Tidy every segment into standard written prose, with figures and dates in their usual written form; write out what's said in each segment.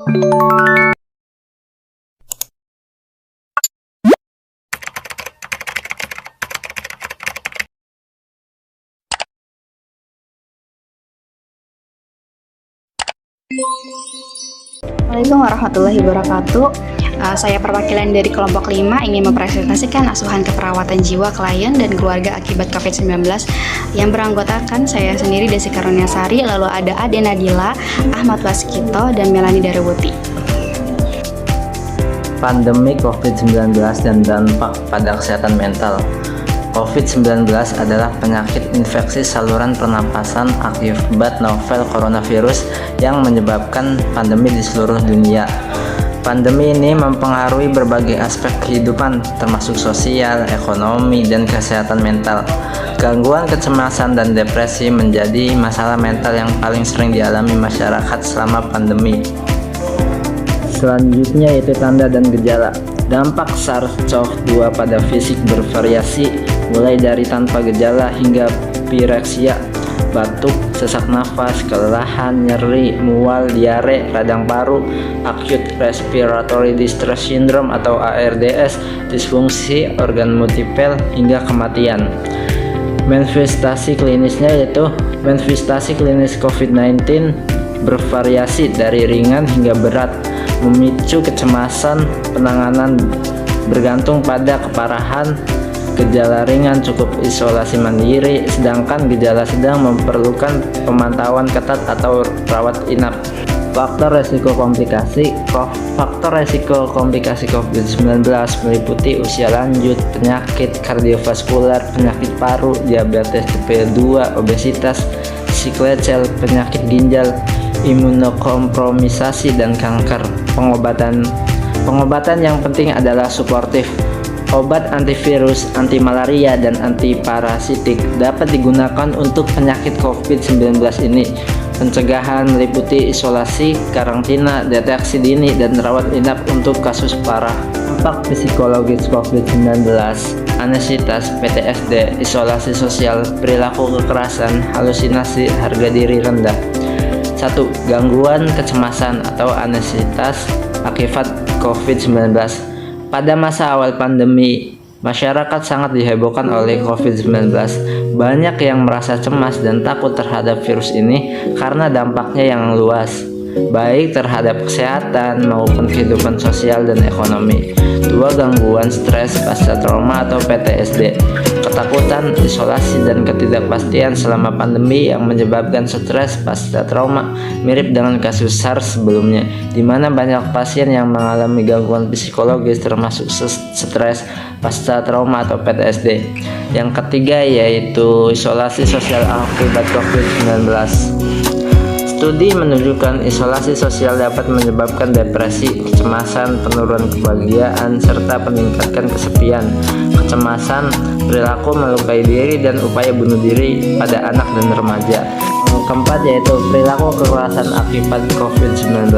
Assalamualaikum warahmatullahi wabarakatuh. Saya perwakilan dari kelompok 5 ingin mempresentasikan asuhan keperawatan jiwa klien dan keluarga akibat COVID-19 yang beranggotakan saya sendiri Desi Karuniasari, lalu ada Ade Nadila, Ahmad Waskito, dan Melani Darawuti. Pandemi COVID-19 dan dampak pada kesehatan mental. COVID-19 adalah penyakit infeksi saluran pernapasan akibat novel coronavirus yang menyebabkan pandemi di seluruh dunia. Pandemi ini mempengaruhi berbagai aspek kehidupan, termasuk sosial, ekonomi, dan kesehatan mental. Gangguan kecemasan dan depresi menjadi masalah mental yang paling sering dialami masyarakat selama pandemi. Selanjutnya yaitu tanda dan gejala. Dampak SARS-CoV-2 pada fisik bervariasi, mulai dari tanpa gejala hingga pireksia, batuk, sesak nafas, kelelahan, nyeri, mual, diare, radang paru, acute respiratory distress syndrome atau ARDS, disfungsi organ multiple, hingga kematian. Manifestasi klinisnya yaitu manifestasi klinis COVID-19 bervariasi dari ringan hingga berat, memicu kecemasan. Penanganan bergantung pada keparahan. Gejala ringan cukup isolasi mandiri, sedangkan gejala sedang memerlukan pemantauan ketat atau rawat inap. Faktor resiko komplikasi COVID-19 meliputi usia lanjut, penyakit kardiovaskular, penyakit paru, diabetes tipe 2, obesitas, sickle cell, penyakit ginjal, imunokompromisasi, dan kanker. Pengobatan yang penting adalah suportif. Obat antivirus, antimalaria, dan antiparasitik dapat digunakan untuk penyakit COVID-19 ini. Pencegahan meliputi isolasi, karantina, deteksi dini, dan rawat inap untuk kasus parah. Dampak psikologis COVID-19, aneksitas, PTSD, isolasi sosial, perilaku kekerasan, halusinasi, harga diri rendah. 1. Gangguan kecemasan atau aneksitas akibat COVID-19. Pada masa awal pandemi, masyarakat sangat dihebohkan oleh COVID-19. Banyak yang merasa cemas dan takut terhadap virus ini karena dampaknya yang luas, baik terhadap kesehatan maupun kehidupan sosial dan ekonomi. 2. Gangguan stres pasca trauma atau PTSD. Ketakutan, isolasi, dan ketidakpastian selama pandemi yang menyebabkan stres pasca trauma mirip dengan kasus SARS sebelumnya, di mana banyak pasien yang mengalami gangguan psikologis termasuk stres pasca trauma atau PTSD. Yang ketiga yaitu isolasi sosial akibat COVID-19. Studi menunjukkan isolasi sosial dapat menyebabkan depresi, kecemasan, penurunan kebahagiaan, serta meningkatkan kesepian, kecemasan, perilaku melukai diri, dan upaya bunuh diri pada anak dan remaja. Yang keempat yaitu perilaku kekerasan akibat COVID-19.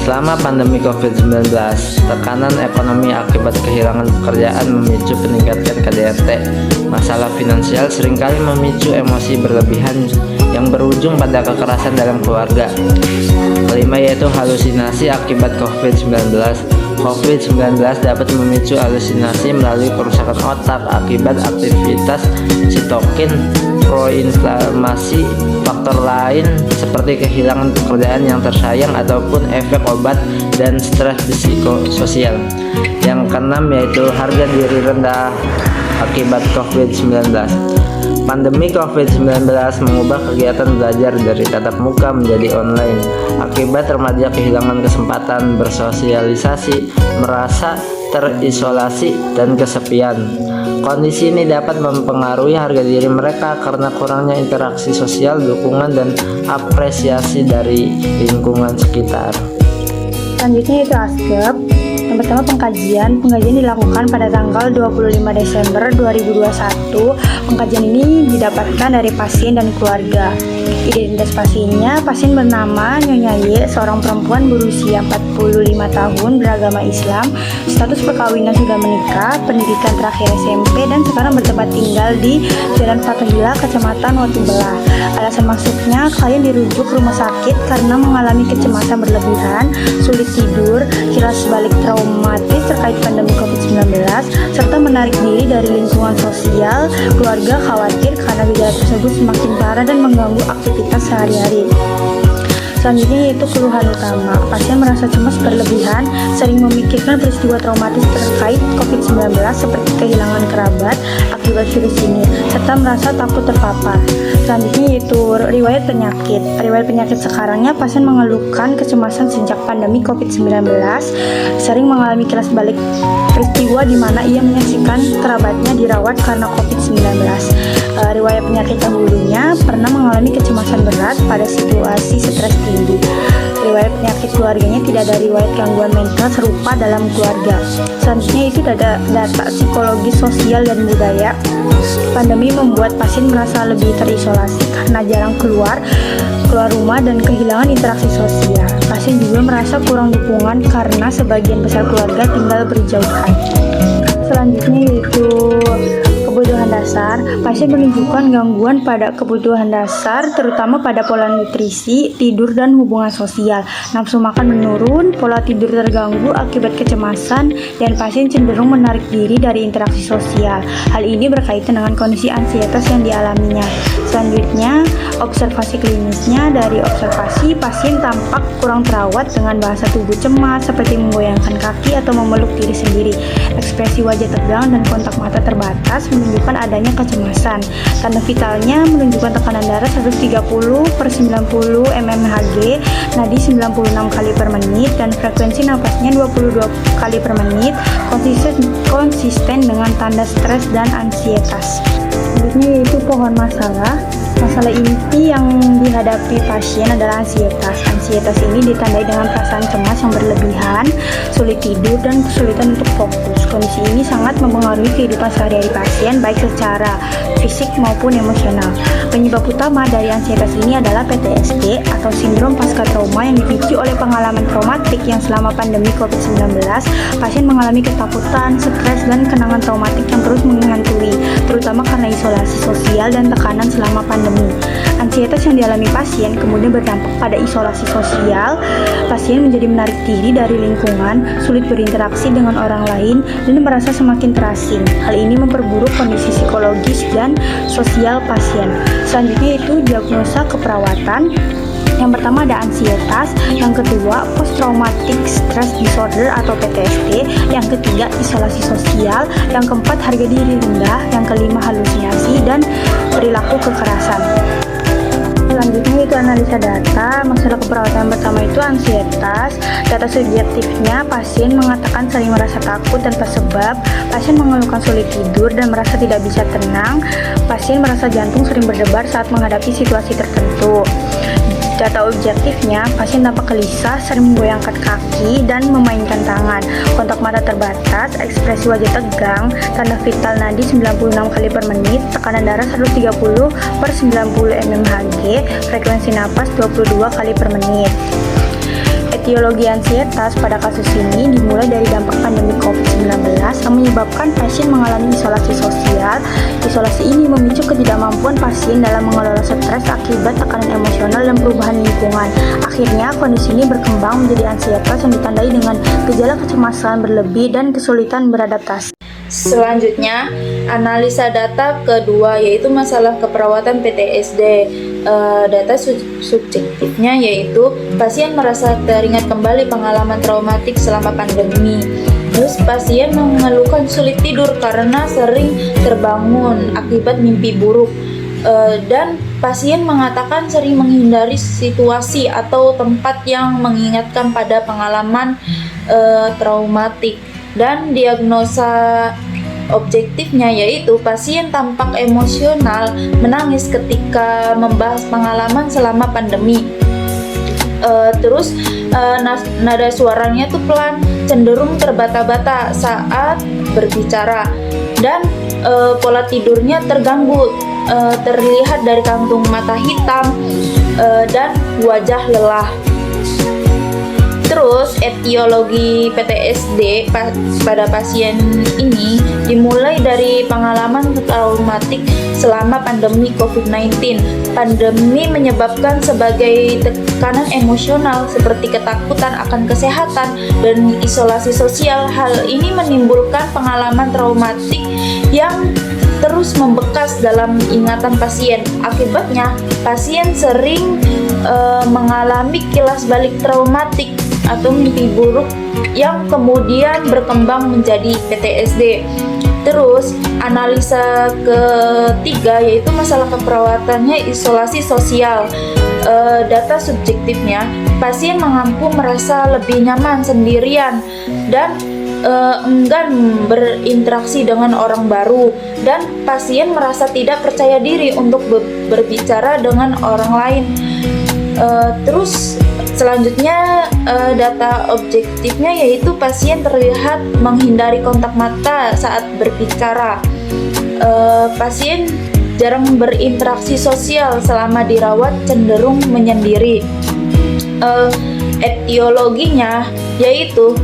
Selama pandemi COVID-19, tekanan ekonomi akibat kehilangan pekerjaan memicu peningkatan KDRT. Masalah finansial seringkali memicu emosi berlebihan yang berujung pada kekerasan dalam keluarga. Kelima yaitu halusinasi akibat COVID-19. COVID-19 dapat memicu halusinasi melalui kerusakan otak akibat aktivitas sitokin, proinflamasi, faktor lain seperti kehilangan pekerjaan yang tersayang ataupun efek obat dan stres psikososial. Yang keenam yaitu harga diri rendah akibat COVID-19. Pandemi COVID-19 mengubah kegiatan belajar dari tatap muka menjadi online. Akibat remaja kehilangan kesempatan bersosialisasi, merasa terisolasi, dan kesepian. Kondisi ini dapat mempengaruhi harga diri mereka karena kurangnya interaksi sosial, dukungan, dan apresiasi dari lingkungan sekitar. Selanjutnya itu ASGAP. Yang pertama pengkajian dilakukan pada tanggal 25 Desember 2021. Pengkajian ini didapatkan dari pasien dan keluarga. Identitas pasiennya, pasien bernama Nyonya Y, seorang perempuan berusia 45 tahun, beragama Islam, status perkawinan sudah menikah, pendidikan terakhir SMP, dan sekarang bertempat tinggal di Jalan Fathahillah, Kecamatan Watubelah. Alasan masuknya, klien dirujuk ke rumah sakit karena mengalami kecemasan berlebihan, sulit tidur, kilas balik traumatis terkait pandemi COVID-19, serta menarik diri dari lingkungan sosial. Keluarga khawatir karena gejala tersebut semakin parah dan mengganggu aktivitas sehari-hari. Selanjutnya yaitu keluhan utama. Pasien merasa cemas berlebihan, sering memikirkan peristiwa traumatis terkait COVID-19 seperti kehilangan kerabat akibat virus ini, serta merasa takut terpapar. Selanjutnya yaitu riwayat penyakit. Riwayat penyakit sekarangnya, pasien mengeluhkan kecemasan sejak pandemi COVID-19, sering mengalami kilas balik peristiwa di mana ia menyaksikan kerabatnya dirawat karena COVID-19. Riwayat penyakit dahulunya pernah mengalami kecemasan berat pada situasi stres tinggi. Riwayat penyakit keluarganya tidak ada riwayat gangguan mental serupa dalam keluarga. Selanjutnya itu ada data psikologis, sosial, dan budaya. Pandemi membuat pasien merasa lebih terisolasi karena jarang keluar rumah dan kehilangan interaksi sosial. Pasien juga merasa kurang dukungan karena sebagian besar keluarga tinggal berjauhan. Selanjutnya yaitu kebutuhan dasar. Pasien menunjukkan gangguan pada kebutuhan dasar, terutama pada pola nutrisi, tidur, dan hubungan sosial. Nafsu makan menurun, pola tidur terganggu akibat kecemasan, dan pasien cenderung menarik diri dari interaksi sosial. Hal ini berkaitan dengan kondisi ansietas yang dialaminya. Selanjutnya, observasi klinisnya. Dari observasi, pasien tampak kurang terawat dengan bahasa tubuh cemas seperti menggoyangkan kaki atau memeluk diri sendiri. Ekspresi wajah tegang dan kontak mata terbatas menunjukkan adanya kecemasan. Tanda vitalnya menunjukkan tekanan darah 130/90 mmHg, nadi 96 kali per menit, dan frekuensi nafasnya 22 kali per menit, konsisten dengan tanda stres dan ansietas. Selanjutnya yaitu pohon masalah. Masalah inti yang dihadapi pasien adalah ansietas. Ansietas ini ditandai dengan perasaan cemas yang berlebihan, sulit tidur, dan kesulitan untuk fokus. Kondisi ini sangat mempengaruhi kehidupan sehari-hari pasien, baik secara fisik maupun emosional. Penyebab utama dari ansietas ini adalah PTSD atau sindrom pasca trauma yang dipicu oleh pengalaman traumatik yang selama pandemi COVID-19. Pasien mengalami ketakutan, stres, dan kenangan traumatik yang terus menghantui, terutama karena isolasi sosial dan tekanan selama pandemi. Ansietas yang dialami pasien kemudian berdampak pada isolasi sosial. Pasien menjadi menarik diri dari lingkungan, sulit berinteraksi dengan orang lain, dan merasa semakin terasing. Hal ini memperburuk kondisi psikologis dan sosial pasien. Selanjutnya itu diagnosa keperawatan. Yang pertama ada ansietas, yang kedua post traumatic stress disorder atau PTSD, yang ketiga isolasi sosial, yang keempat harga diri rendah, yang kelima halusinasi dan perilaku kekerasan. Selanjutnya itu analisa data. Masalah keperawatan yang pertama itu ansietas. Data subjektifnya, pasien mengatakan sering merasa takut tanpa sebab, pasien mengeluhkan sulit tidur dan merasa tidak bisa tenang, pasien merasa jantung sering berdebar saat menghadapi situasi tertentu. Data objektifnya, pasien tampak gelisah, sering menggoyangkan kaki dan memainkan tangan, kontak mata terbatas, ekspresi wajah tegang, tanda vital nadi 96 kali per menit, tekanan darah 130/90 mmHg, frekuensi napas 22 kali per menit. Etiologi ansietas pada kasus ini dimulai dari dampak pandemi COVID-19 yang menyebabkan pasien mengalami isolasi sosial. Isolasi ini memicu ketidakmampuan pasien dalam mengelola stres akibat tekanan emosional dan perubahan lingkungan. Akhirnya, kondisi ini berkembang menjadi ansietas yang ditandai dengan gejala kecemasan berlebih dan kesulitan beradaptasi. Selanjutnya, analisa data kedua yaitu masalah keperawatan PTSD. Data subjektifnya yaitu pasien merasa teringat kembali pengalaman traumatik selama pandemi. Terus pasien mengeluhkan sulit tidur karena sering terbangun akibat mimpi buruk. Dan pasien mengatakan sering menghindari situasi atau tempat yang mengingatkan pada pengalaman traumatik. Dan diagnosa objektifnya yaitu pasien tampak emosional, menangis ketika membahas pengalaman selama pandemi. Terus nada suaranya tuh pelan, cenderung terbata-bata saat berbicara, dan pola tidurnya terganggu, terlihat dari kantung mata hitam dan wajah lelah. Terus etiologi PTSD pada pasien ini dimulai dari pengalaman traumatik selama pandemi COVID-19. Pandemi menyebabkan sebagai tekanan emosional seperti ketakutan akan kesehatan dan isolasi sosial. Hal ini menimbulkan pengalaman traumatik yang terus membekas dalam ingatan pasien. Akibatnya, pasien sering mengalami kilas balik traumatik atau mimpi buruk yang kemudian berkembang menjadi PTSD. Terus analisa ketiga yaitu masalah keperawatannya isolasi sosial. Data subjektifnya, pasien mengaku merasa lebih nyaman sendirian dan enggan berinteraksi dengan orang baru, dan pasien merasa tidak percaya diri untuk berbicara dengan orang lain. Terus selanjutnya data objektifnya yaitu pasien terlihat menghindari kontak mata saat berbicara. Pasien jarang berinteraksi sosial selama dirawat, cenderung menyendiri. Etiologinya yaitu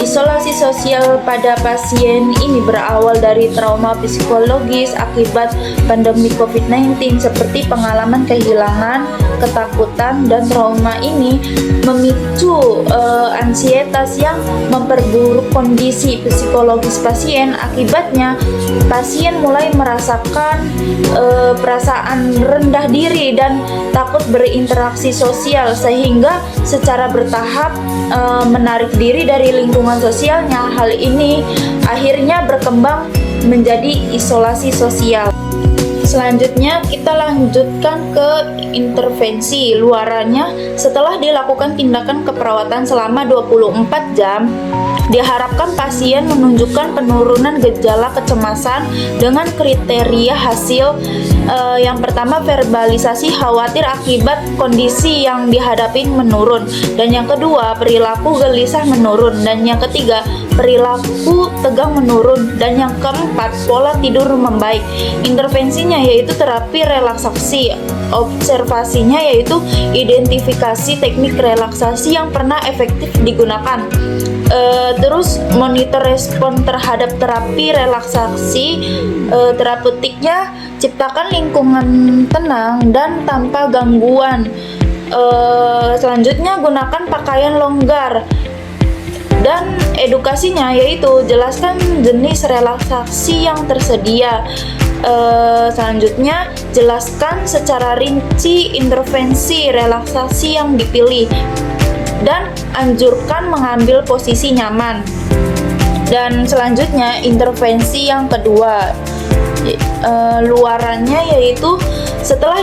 isolasi sosial pada pasien ini berawal dari trauma psikologis akibat pandemi COVID-19 seperti pengalaman kehilangan, ketakutan, dan trauma ini memicu ansietas yang memperburuk kondisi psikologis pasien. Akibatnya pasien mulai merasakan perasaan rendah diri dan takut berinteraksi sosial, sehingga secara bertahap menarik diri dari lingkungan sosialnya. Hal ini akhirnya berkembang menjadi isolasi sosial. Selanjutnya kita lanjutkan ke intervensi. Luarannya, setelah dilakukan tindakan keperawatan selama 24 jam, diharapkan pasien menunjukkan penurunan gejala kecemasan dengan kriteria hasil. Yang pertama, verbalisasi khawatir akibat kondisi yang dihadapi menurun, dan yang kedua, perilaku gelisah menurun, dan yang ketiga, perilaku tegang menurun, dan yang keempat, pola tidur membaik. Intervensinya yaitu terapi relaksasi. Observasinya yaitu identifikasi teknik relaksasi yang pernah efektif digunakan. Terus monitor respon terhadap terapi relaksasi. Terapeutiknya, ciptakan lingkungan tenang dan tanpa gangguan. Selanjutnya, gunakan pakaian longgar. Dan edukasinya yaitu jelaskan jenis relaksasi yang tersedia. Selanjutnya, jelaskan secara rinci intervensi relaksasi yang dipilih, dan anjurkan mengambil posisi nyaman. Dan selanjutnya, intervensi yang kedua, luarannya yaitu setelah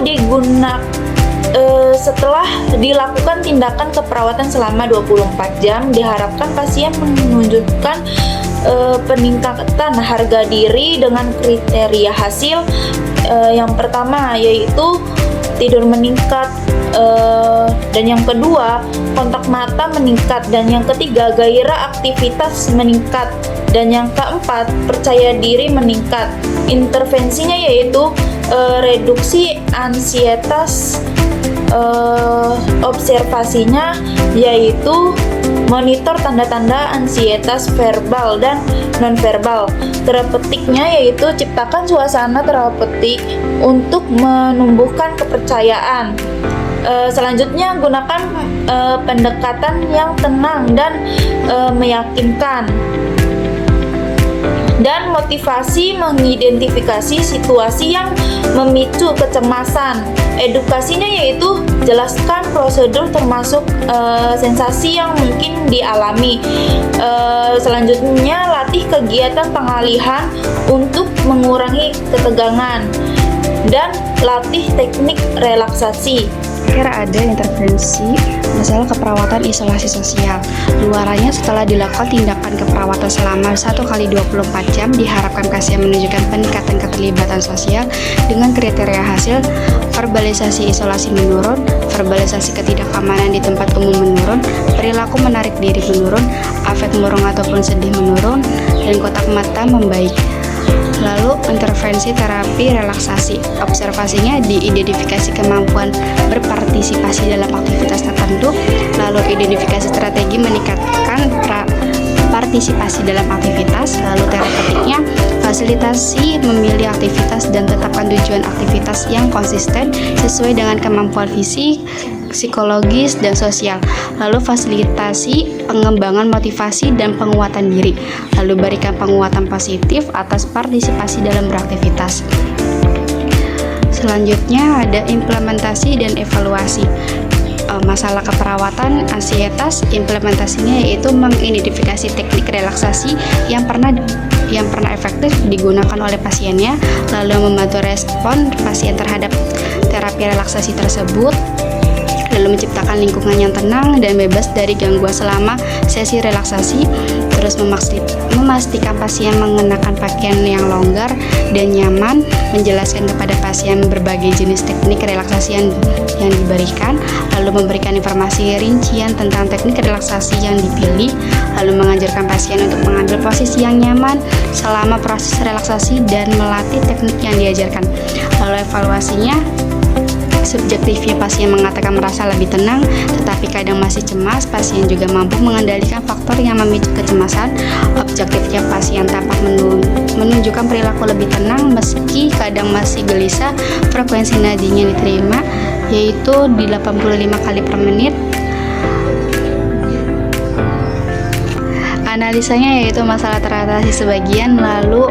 dilakukan tindakan keperawatan selama 24 jam, diharapkan pasien menunjukkan peningkatan harga diri dengan kriteria hasil. Yang pertama yaitu tidur meningkat, dan yang kedua kontak mata meningkat, dan yang ketiga gairah aktivitas meningkat, dan yang keempat percaya diri meningkat. Intervensinya yaitu reduksi ansietas. Observasinya yaitu monitor tanda-tanda ansietas verbal dan nonverbal. Terapeutiknya yaitu ciptakan suasana terapeutik untuk menumbuhkan kepercayaan. Selanjutnya, gunakan pendekatan yang tenang dan meyakinkan. Dan motivasi mengidentifikasi situasi yang memicu kecemasan. Edukasinya yaitu jelaskan prosedur termasuk sensasi yang mungkin dialami. Selanjutnya, latih kegiatan pengalihan untuk mengurangi ketegangan, dan latih teknik relaksasi. Kira ada intervensi masalah keperawatan isolasi sosial. Luarannya, setelah dilakukan tindakan keperawatan selama 1x24 jam, diharapkan pasien menunjukkan peningkatan keterlibatan sosial dengan kriteria hasil. Verbalisasi isolasi menurun, verbalisasi ketidakamanan di tempat umum menurun, perilaku menarik diri menurun, afek murung ataupun sedih menurun, dan kotak mata membaik. Lalu intervensi terapi relaksasi. Observasinya diidentifikasi kemampuan berpartisipasi dalam aktivitas tertentu, lalu identifikasi strategi meningkatkan partisipasi dalam aktivitas, lalu terapeutiknya fasilitasi memilih aktivitas dan tetapkan tujuan aktivitas yang konsisten sesuai dengan kemampuan fisik, psikologis, dan sosial. Lalu fasilitasi pengembangan motivasi dan penguatan diri. Lalu berikan penguatan positif atas partisipasi dalam beraktivitas. Selanjutnya ada implementasi dan evaluasi. Masalah keperawatan ansietas, implementasinya yaitu mengidentifikasi teknik relaksasi yang pernah efektif digunakan oleh pasiennya, lalu membantu respon pasien terhadap terapi relaksasi tersebut, lalu menciptakan lingkungan yang tenang dan bebas dari gangguan selama sesi relaksasi, terus memastikan pasien mengenakan pakaian yang longgar dan nyaman, menjelaskan kepada pasien berbagai jenis teknik relaksasi yang diberikan, lalu memberikan informasi rincian tentang teknik relaksasi yang dipilih, lalu mengajarkan pasien untuk mengambil posisi yang nyaman selama proses relaksasi dan melatih teknik yang diajarkan. Lalu evaluasinya, subjektifnya pasien mengatakan merasa lebih tenang, tetapi kadang masih cemas. Pasien juga mampu mengendalikan faktor yang memicu kecemasan. Objektifnya pasien tampak menunjukkan perilaku lebih tenang meski kadang masih gelisah. Frekuensi nadinya diterima yaitu di 85 kali per menit. Analisanya yaitu masalah teratasi sebagian, lalu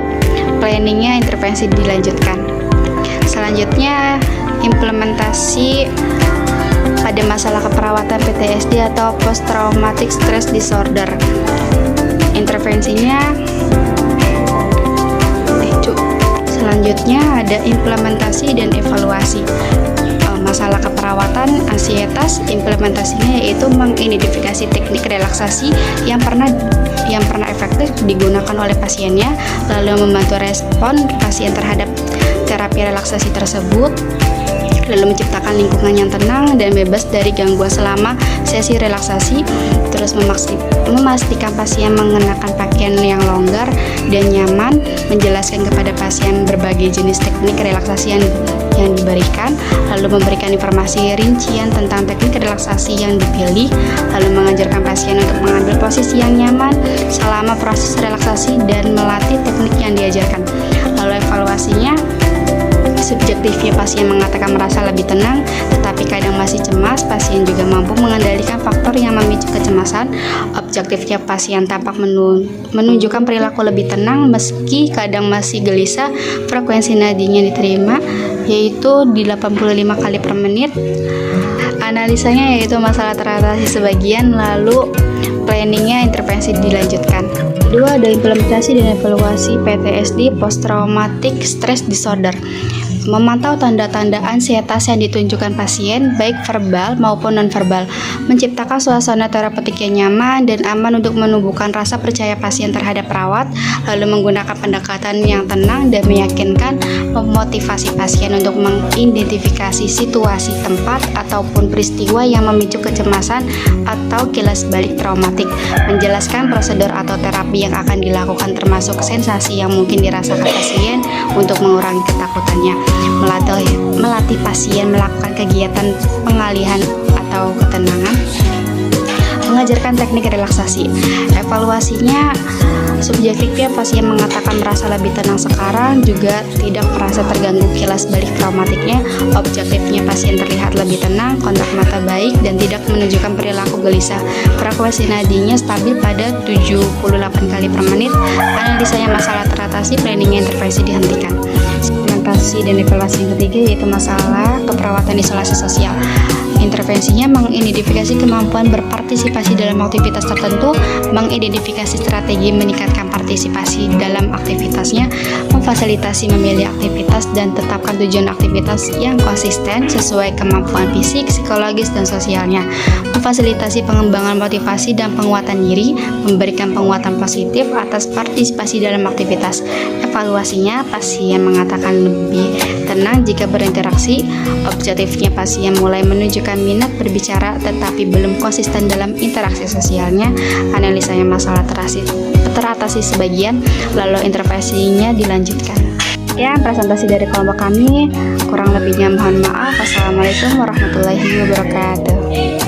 planningnya intervensi dilanjutkan. Selanjutnya implementasi pada masalah keperawatan PTSD atau Post Traumatic Stress Disorder. Intervensinya selanjutnya ada implementasi dan evaluasi. Masalah keperawatan ansietas, implementasinya yaitu mengidentifikasi teknik relaksasi yang pernah efektif digunakan oleh pasiennya, lalu membantu respon pasien terhadap terapi relaksasi tersebut, lalu menciptakan lingkungan yang tenang dan bebas dari gangguan selama sesi relaksasi, terus memastikan pasien mengenakan pakaian yang longgar dan nyaman, menjelaskan kepada pasien berbagai jenis teknik relaksasi yang diberikan, lalu memberikan informasi rincian tentang teknik relaksasi yang dipilih, lalu mengajarkan pasien untuk mengambil posisi yang nyaman selama proses relaksasi dan melatih teknik yang diajarkan. Lalu evaluasinya, subjektifnya pasien mengatakan merasa lebih tenang, tetapi kadang masih cemas. Pasien juga mampu mengendalikan faktor yang memicu kecemasan. Objektifnya pasien tampak menunjukkan perilaku lebih tenang meski kadang masih gelisah. Frekuensi nadinya diterima yaitu di 85 kali per menit. Analisanya yaitu masalah teratasi sebagian, lalu planningnya intervensi dilanjutkan. Kedua ada implementasi dan evaluasi PTSD Post Traumatic Stress Disorder. Memantau tanda-tanda ansietas yang ditunjukkan pasien, baik verbal maupun non-verbal, menciptakan suasana terapeutik yang nyaman dan aman untuk menumbuhkan rasa percaya pasien terhadap perawat, lalu menggunakan pendekatan yang tenang dan meyakinkan, memotivasi pasien untuk mengidentifikasi situasi, tempat, ataupun peristiwa yang memicu kecemasan atau kilas balik traumatik, menjelaskan prosedur atau terapi yang akan dilakukan termasuk sensasi yang mungkin dirasakan pasien untuk mengurangi ketakutannya, melatih pasien melakukan kegiatan pengalihan atau ketenangan, mengajarkan teknik relaksasi. Evaluasinya, subjektifnya pasien mengatakan merasa lebih tenang sekarang, juga tidak merasa terganggu kilas balik traumatiknya. Objektifnya pasien terlihat lebih tenang, kontak mata baik, dan tidak menunjukkan perilaku gelisah. Frekuensi nadinya stabil pada 78 kali per menit. Analisanya masalah teratasi, planningnya intervensi dihentikan. Implementasi dan evaluasi yang ketiga yaitu masalah keperawatan isolasi sosial. Intervensinya mengidentifikasi kemampuan berpartisipasi dalam aktivitas tertentu, mengidentifikasi strategi meningkatkan partisipasi dalam aktivitasnya, memfasilitasi memilih aktivitas dan tetapkan tujuan aktivitas yang konsisten sesuai kemampuan fisik, psikologis, dan sosialnya, memfasilitasi pengembangan motivasi dan penguatan diri, memberikan penguatan positif atas partisipasi dalam aktivitas. Evaluasinya, pasien mengatakan lebih tenang jika berinteraksi. Objektifnya pasien mulai menunjukkan minat berbicara tetapi belum konsisten dalam interaksi sosialnya. Analisanya masalah teratasi sebagian, lalu intervensinya dilanjutkan. Ya, presentasi dari kelompok kami, kurang lebihnya mohon maaf. Wassalamualaikum warahmatullahi wabarakatuh.